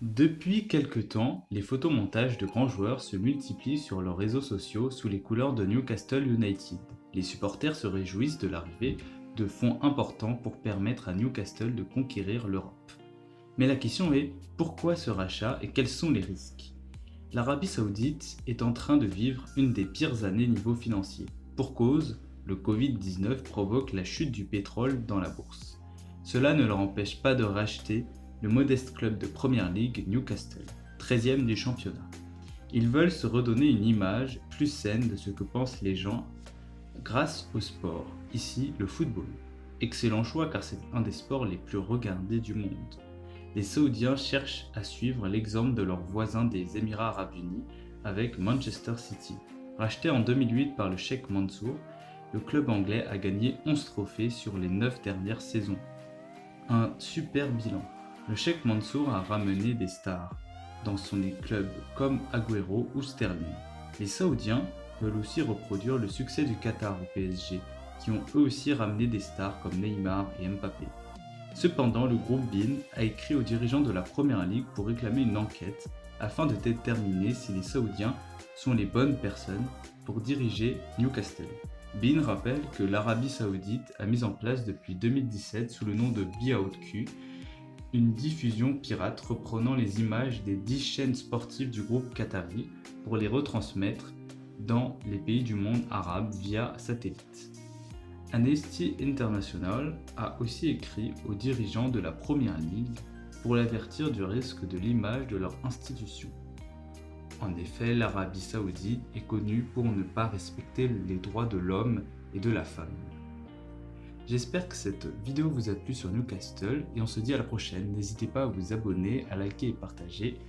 Depuis quelque temps, les photomontages de grands joueurs se multiplient sur leurs réseaux sociaux sous les couleurs de Newcastle United. Les supporters se réjouissent de l'arrivée de fonds importants pour permettre à Newcastle de conquérir l'Europe. Mais la question est, pourquoi ce rachat et quels sont les risques? L'Arabie Saoudite est en train de vivre une des pires années niveau financier. Pour cause, le Covid-19 provoque la chute du pétrole dans la bourse. Cela ne leur empêche pas de racheter le modeste club de Première Ligue Newcastle, 13e du championnat. Ils veulent se redonner une image plus saine de ce que pensent les gens grâce au sport, ici le football. Excellent choix car c'est un des sports les plus regardés du monde. Les Saoudiens cherchent à suivre l'exemple de leurs voisins des Émirats arabes unis avec Manchester City. Racheté en 2008 par le Cheikh Mansour, le club anglais a gagné 11 trophées sur les 9 dernières saisons. Un super bilan. Le Cheikh Mansour a ramené des stars dans son club comme Agüero ou Sterling. Les Saoudiens veulent aussi reproduire le succès du Qatar au PSG, qui ont eux aussi ramené des stars comme Neymar et Mbappé. Cependant, le groupe BeIN a écrit aux dirigeants de la Première Ligue pour réclamer une enquête afin de déterminer si les Saoudiens sont les bonnes personnes pour diriger Newcastle. BeIN rappelle que l'Arabie Saoudite a mis en place depuis 2017 sous le nom de BeOutQ une diffusion pirate reprenant les images des 10 chaînes sportives du groupe qatari pour les retransmettre dans les pays du monde arabe via satellite. Amnesty International a aussi écrit aux dirigeants de la Première Ligue pour l'avertir du risque de l'image de leur institution. En effet, l'Arabie Saoudite est connue pour ne pas respecter les droits de l'homme et de la femme. J'espère que cette vidéo vous a plu sur Newcastle et on se dit à la prochaine. N'hésitez pas à vous abonner, à liker et partager.